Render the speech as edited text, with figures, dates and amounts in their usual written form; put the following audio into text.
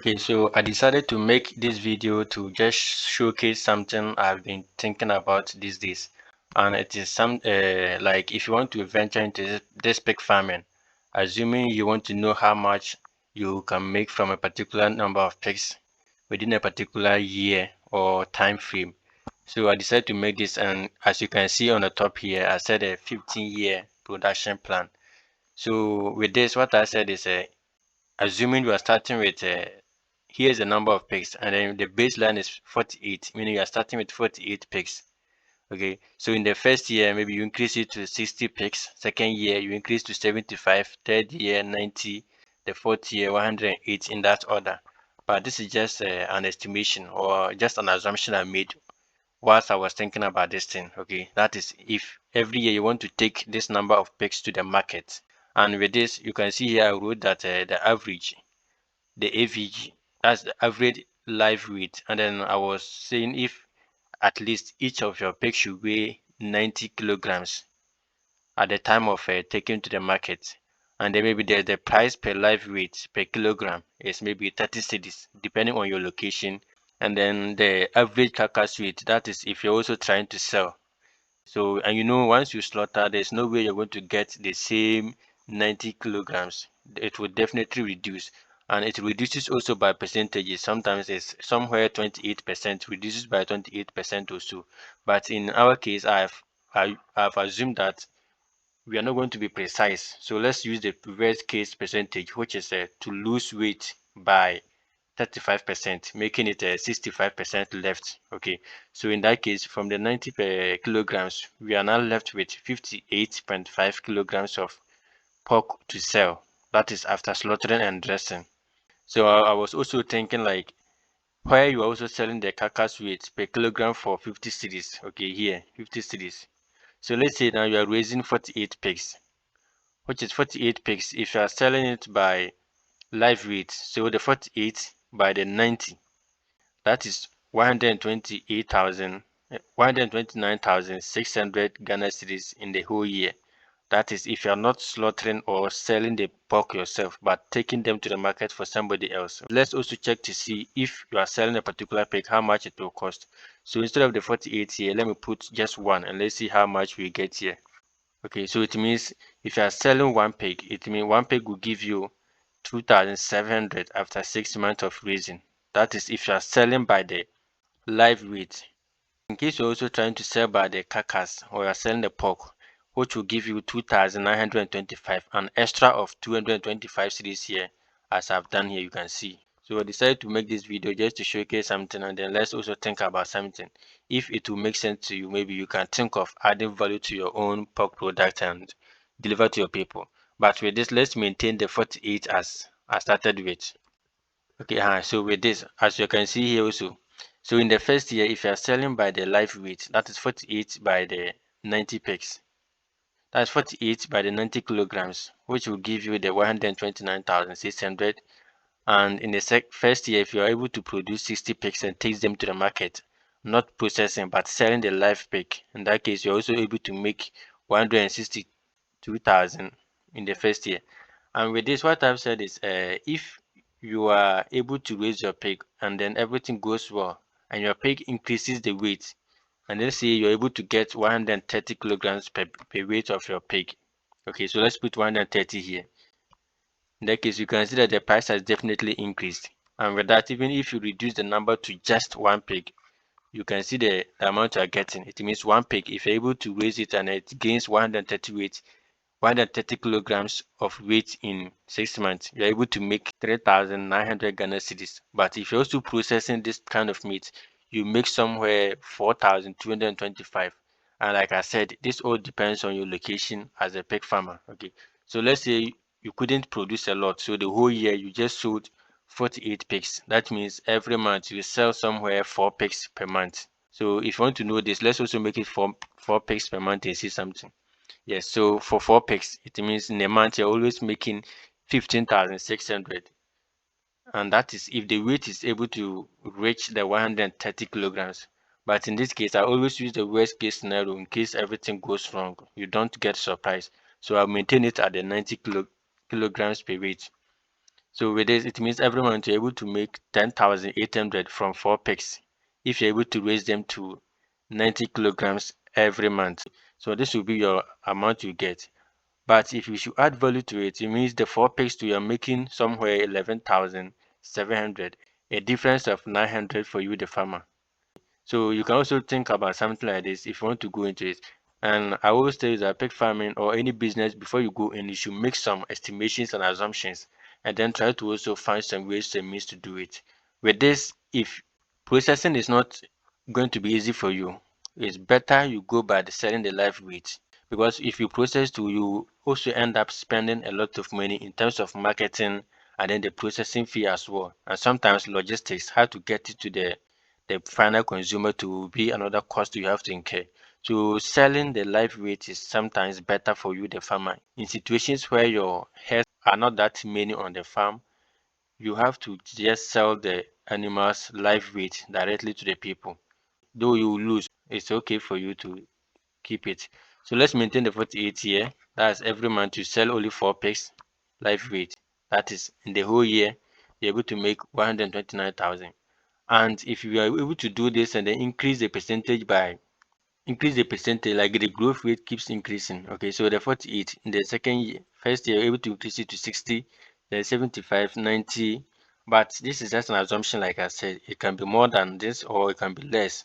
Okay, so I decided to make this video to just showcase something I've been thinking about these days, and it is some like if you want to venture into this pig farming, assuming you want to know how much you can make from a particular number of pigs within a particular year or time frame. So I decided to make this, and as you can see on the top here, I said a 15-year production plan. So with this, what I said is assuming you are starting with here's the number of pigs, and then the baseline is 48, meaning you are starting with 48 pigs. Okay, so in the first year maybe you increase it to 60 pigs, second year you increase to 75, third year 90, the fourth year 108, in that order. But this is just an estimation or just an assumption I made whilst I was thinking about this thing. Okay, that is if every year you want to take this number of pigs to the market. And with this, you can see here I wrote that the average, the AVG, that's the average live weight. And then I was saying if at least each of your pigs should weigh 90 kilograms at the time of taking to the market. And then maybe there's the price per live weight per kilogram is maybe 30 cedis, depending on your location. And then the average carcass weight, that is if you're also trying to sell. So, and you know, once you slaughter, there's no way you're going to get the same 90 kilograms. It will definitely reduce. And it reduces also by percentages. Sometimes it's somewhere 28%, reduces by 28% or so. But in our case, I've assumed that we are not going to be precise. So let's use the worst case percentage, which is to lose weight by 35%, making it 65% left. Okay, so in that case, from the 90 kilograms, we are now left with 58.5 kilograms of pork to sell. That is after slaughtering and dressing. So I was also thinking like where you are also selling the carcass weight per kilogram for 50 cedis. Okay, here 50 cedis. So let's say now you are raising 48 pigs, which is 48 pigs. If you are selling it by live weight, so the 48 by the 90, that is 128,000, 129,600 Ghana cedis in the whole year. That is if you are not slaughtering or selling the pork yourself, but taking them to the market for somebody else. Let's also check to see if you are selling a particular pig, how much it will cost. So instead of the 48 here, let me put just one and let's see how much we get here. Okay, so it means if you are selling one pig, it means one pig will give you 2,700 after 6 months of raising. That is if you are selling by the live weight. In case you're also trying to sell by the carcass or you're selling the pork, which will give you 2,925, an extra of 225 cedis here, as I've done here, you can see. So I decided to make this video just to showcase something, and then let's also think about something. If it will make sense to you, maybe you can think of adding value to your own pork product and deliver to your people. But with this, let's maintain the 48 as I started with. Okay, so with this, as you can see here also, so in the first year, if you are selling by the live weight, that is 48 by the 90 pigs. That's 48 by the 90 kilograms, which will give you the 129,600. And in the first year, if you are able to produce 60 pigs and take them to the market, not processing but selling the live pig, in that case, you're also able to make 162,000 in the first year. And with this, what I've said is if you are able to raise your pig and then everything goes well and your pig increases the weight, and let's say you're able to get 130 kilograms per weight of your pig. Okay, so let's put 130 here. In that case, you can see that the price has definitely increased. And with that, even if you reduce the number to just one pig, you can see the amount you are getting. It means one pig, if you're able to raise it and it gains 130 weight, 130 kilograms of weight in 6 months, you're able to make 3,900 Ghana cedis. But if you're also processing this kind of meat, you make somewhere 4,225. And like I said, this all depends on your location as a pig farmer. Okay, so let's say you couldn't produce a lot, so the whole year you just sold 48 pigs. That means every month you sell somewhere 4 pigs per month. So if you want to know this, let's also make it four pigs per month and see something. Yes, so for 4 pigs, it means in a month you're always making 15,600. And that is if the weight is able to reach the 130 kilograms. But in this case, I always use the worst case scenario in case everything goes wrong. You don't get surprised. So I'll maintain it at the 90 kilograms per weight. So with this, it means every month you're able to make 10,800 from 4 pigs if you're able to raise them to 90 kilograms every month. So this will be your amount you get. But if you should add value to it, it means the 4 pigs to you're making somewhere 11,700, a difference of 900 for you, the farmer. So you can also think about something like this if you want to go into it. And I always tell you that pig farming or any business, before you go in, you should make some estimations and assumptions, and then try to also find some ways and means to do it. With this, if processing is not going to be easy for you, it's better you go by the selling the live weight, because if you process to, you also end up spending a lot of money in terms of marketing and then the processing fee as well, and sometimes logistics, how to get it to the final consumer, to be another cost you have to incur. So selling the live weight is sometimes better for you, the farmer. In situations where your heads are not that many on the farm, you have to just sell the animals live weight directly to the people. Though you lose, it's okay for you to keep it. So let's maintain the 48 here. That's every month you sell only 4 pigs live weight. That is in the whole year, you're able to make 129,000. And if you are able to do this and then increase the percentage, like the growth rate keeps increasing. Okay, so the 48 in the second year, first year, you're able to increase it to 60, then 75, 90. But this is just an assumption, like I said, it can be more than this or it can be less.